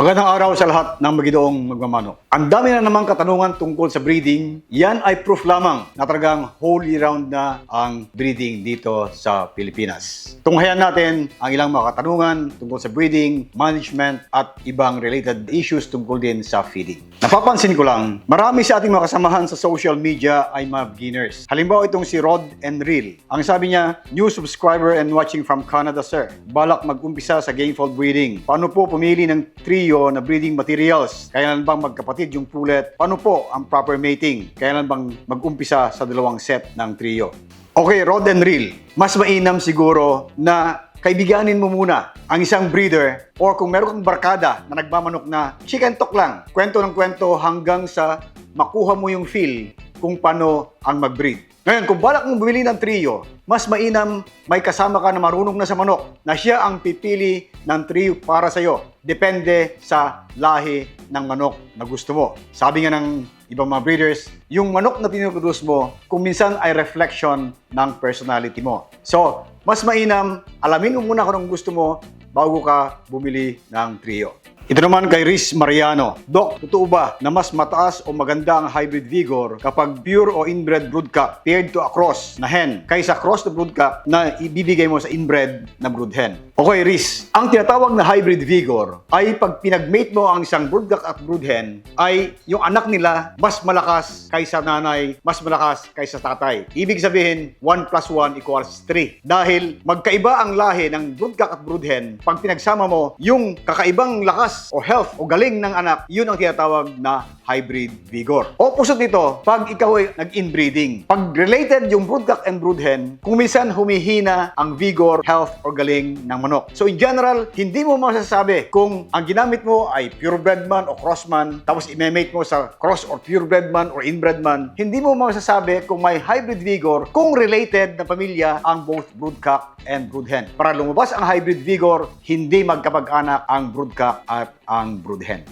Magandang araw sa lahat ng magidoong magmamanok. Ang dami na namang katanungan tungkol sa breeding. Yan ay proof lamang na talagang whole year round na ang breeding dito sa Pilipinas. Tunghayan natin ang ilang mga katanungan tungkol sa breeding, management at ibang related issues tungkol din sa feeding. Napapansin ko lang, marami sa ating mga kasamahan sa social media ay mga beginners. Halimbawa itong si Rod and Real. Ang sabi niya, new subscriber and watching from Canada, sir. Balak mag-umpisa sa gainfold breeding. Paano po pumili ng trio na breeding materials? Kailan bang magkapatid yung pullet? Paano po ang proper mating? Kailan bang mag-umpisa sa dalawang set ng trio? Okay, Rod and Real. Mas mainam siguro na kaibiganin mo muna ang isang breeder or kung meron kang barkada na nagmamanok na chicken talk lang, kwento ng kwento hanggang sa makuha mo yung feel kung paano ang mag-breed. Ngayon, kung balak mong bumili ng trio, mas mainam may kasama ka na marunong na sa manok na siya ang pipili ng trio para sa'yo. Depende sa lahi ng manok na gusto mo. Sabi nga ng ibang mga breeders, yung manok na pinoproduce mo, kung minsan ay reflection ng personality mo. So, mas mainam, alamin mo muna kung anong gusto mo bago ka bumili ng trio. Ito naman kay Riz Mariano. Doc, totoo ba na mas mataas o maganda ang hybrid vigor kapag pure o inbred broodcock paired to a cross na hen kaysa cross na broodcock na ibibigay mo sa inbred na brood hen? Okay, Riz. Ang tinatawag na hybrid vigor ay pag pinagmate mo ang isang broodcock at brood hen ay yung anak nila mas malakas kaysa nanay, mas malakas kaysa tatay. Ibig sabihin, 1 plus 1 equals 3. Dahil magkaiba ang lahi ng broodcock at brood hen, pag pinagsama mo yung kakaibang lakas o health o galing ng anak, yun ang tinatawag na hybrid vigor. Opposite nito, pag ikaw ay nag-inbreeding. Pag related yung broodcock and brood hen, kung minsan humihina ang vigor, health o galing ng manok. So in general, hindi mo masasabi kung ang ginamit mo ay purebred man o cross man, tapos i-mate mo sa cross or purebred man or inbred man, hindi mo masasabi kung may hybrid vigor kung related na pamilya ang both broodcock and brood hen. Para lumabas ang hybrid vigor, hindi magkapag-anak ang broodcock at ang brood hen.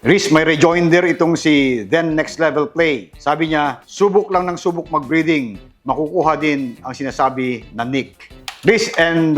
Riz, may rejoinder itong si Then Next Level Play. Sabi niya, subok lang ng subok mag-breeding, makukuha din ang sinasabi na Nick. Riz and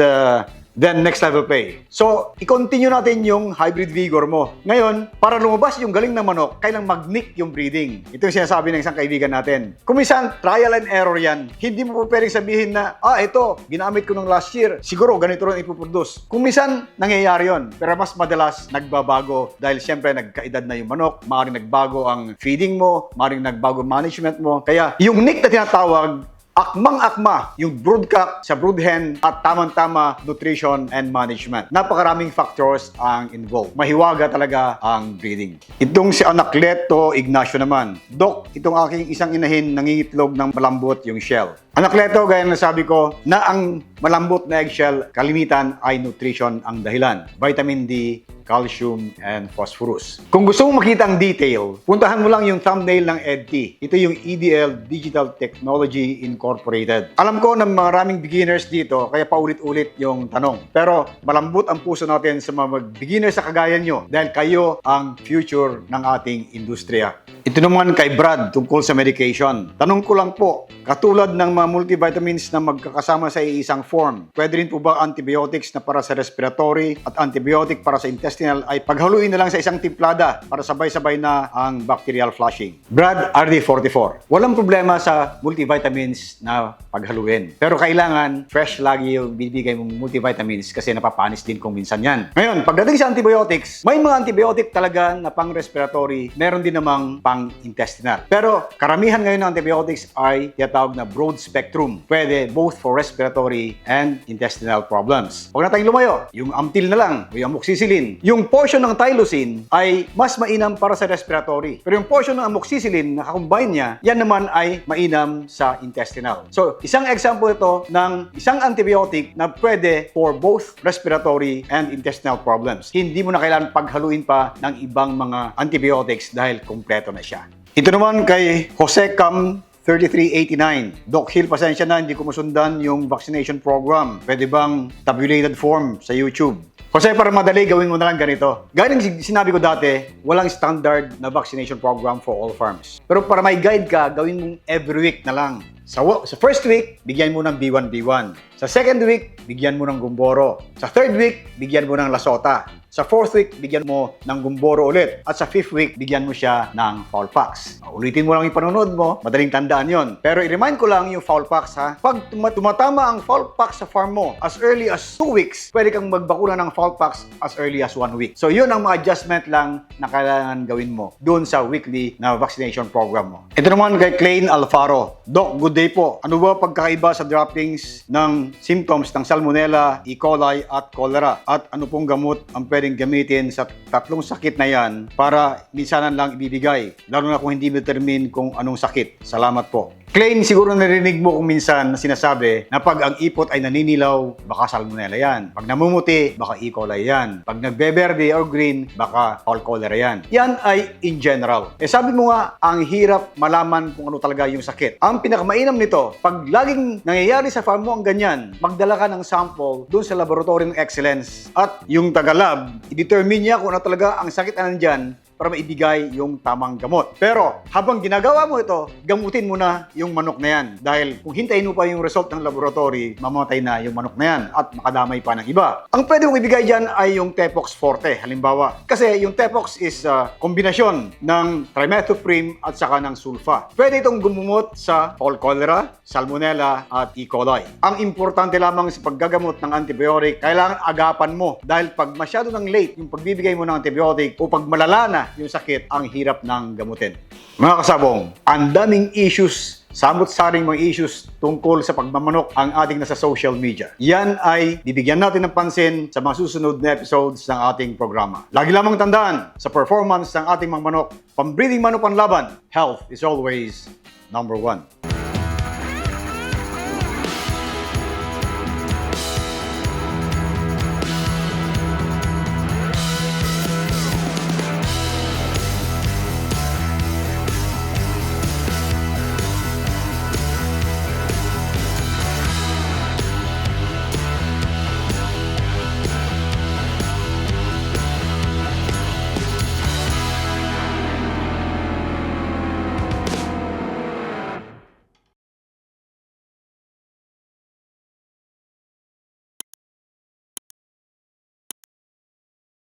Then Next Level Play. So, i-continue natin yung hybrid vigor mo. Ngayon, para lumabas yung galing ng manok, kailang mag-nick yung breeding. Ito yung sinasabi ng isang kaibigan natin. Kung minsan, trial and error yan. Hindi mo po pwedeng sabihin na, ito, ginamit ko nung last year. Siguro, ganito rin ipoproduce. Kung minsan, nangyayari yon. Pero mas madalas, nagbabago. Dahil siyempre, nagkaedad na yung manok. Maaaring nagbago ang feeding mo. Maaaring nagbago management mo. Kaya, yung nick na tinatawag, akmang-akma yung broodcock sa brood hen at tamang-tama nutrition and management. Napakaraming factors ang involved. Mahiwaga talaga ang breeding. Itong si Anacleto Ignacio naman. Doc, itong aking isang inahin nangingitlog ng malambot yung shell. Anacleto, gaya na sabi ko, na ang malambot na eggshell, kalimitan ay nutrition ang dahilan. Vitamin D, calcium, and phosphorus. Kung gusto mong makita ang detail, puntahan mo lang yung thumbnail ng EDT. Ito yung EDL Digital Technology Incorporated. Alam ko na maraming beginners dito, kaya paulit-ulit yung tanong. Pero malambot ang puso natin sa mga beginners sa kagaya nyo dahil kayo ang future ng ating industriya. Ito naman kay Brad tungkol sa medication. Tanong ko lang po, katulad ng mga multivitamins na magkakasama sa isang form, pwede rin po ba antibiotics na para sa respiratory at antibiotic para sa intestinal ay paghaluin na lang sa isang timplada para sabay-sabay na ang bacterial flushing? Brad, RD44. Walang problema sa multivitamins na paghaluin. Pero kailangan fresh lagi yung bibigay mong multivitamins kasi napapanis din kung minsan yan. Ngayon, pagdating sa antibiotics, may mga antibiotic talaga na pang-respiratory, meron din namang pang-intestinal. Pero karamihan ngayon ng antibiotics ay tinatawag na broad spectrum. Pwede both for respiratory and intestinal problems. Huwag na tayong lumayo. Yung Amtil na lang, o yung amoxicillin. Yung portion ng Tylosin ay mas mainam para sa respiratory. Pero yung portion ng amoxicillin na kakombine niya, yan naman ay mainam sa intestinal. So, isang example ito ng isang antibiotic na pwede for both respiratory and intestinal problems. Hindi mo na kailangan paghaluin pa ng ibang mga antibiotics dahil kompleto na siya. Ito naman kay Jose Cam 3389. Doc Hill, pasensya na, hindi ko masundan yung vaccination program. Pwede bang tabulated form sa YouTube? Kasi para madali, gawin mo na lang ganito. Gaya ng sinabi ko dati, walang standard na vaccination program for all farms. Pero para may guide ka, gawin mong every week na lang. Sa first week, bigyan mo ng B1, B1. Sa second week, bigyan mo ng Gumboro. Sa third week, bigyan mo ng Lasota. Sa 4th week, bigyan mo ng gumboro ulit. At sa 5th week, bigyan mo siya ng Fowlpox. Ulitin mo lang yung panonood mo, madaling tandaan yon. Pero i-remind ko lang yung Fowlpox ha. Pag tumatama ang Fowlpox sa farm mo as early as 2 weeks, pwede kang magbakuna ng Fowlpox as early as 1 week. So yun ang mga adjustment lang na kailangan gawin mo doon sa weekly na vaccination program mo. Ito naman kay Klein Alfaro. Doc, good day po. Ano ba pagkaiba sa droppings ng symptoms ng Salmonella, E. coli at cholera? At ano pong gamot ang pwedeng gamitin sa tatlong sakit na yan para minsanan lang ibibigay? Lalo na kung hindi determine kung anong sakit. Salamat po. Klein, siguro narinig mo kung minsan na sinasabi na pag ang ipot ay naninilaw, baka salmonella yan. Pag namumuti, baka E. coli yan. Pag nagbeberde or green, baka fall cholera yan. Yan ay in general. Sabi mo nga, ang hirap malaman kung ano talaga yung sakit. Ang pinakamainam nito, pag laging nangyayari sa farm mo ang ganyan, magdala ka ng sample doon sa laboratory ng excellence at yung taga-lab, i-determine niya kung ano talaga ang sakit na nandyan para maibigay yung tamang gamot. Pero habang ginagawa mo ito, gamutin mo na yung manok na yan. Dahil kung hintayin mo pa yung result ng laboratory, mamatay na yung manok na yan at makadamay pa ng iba. Ang pwede mong ibigay dyan ay yung Tepox Forte, halimbawa. Kasi yung Tepox is kombinasyon ng trimethoprim at saka ng sulfa. Pwede itong gumumot sa fall cholera, salmonella at E. coli. Ang importante lamang sa paggagamot ng antibiotic, kailangan agapan mo. Dahil pag masyado ng late yung pagbibigay mo ng antibiotic o pag malala na yung sakit, ang hirap ng gamutin. Mga kasabong, ang daming issues, samot-saring mga issues tungkol sa pagmamanok ang ating nasa social media. Yan ay bibigyan natin ng pansin sa mga susunod na episodes ng ating programa. Lagi lamang tandaan, sa performance ng ating mga manok, pambreeding manok panlaban, health is always number one.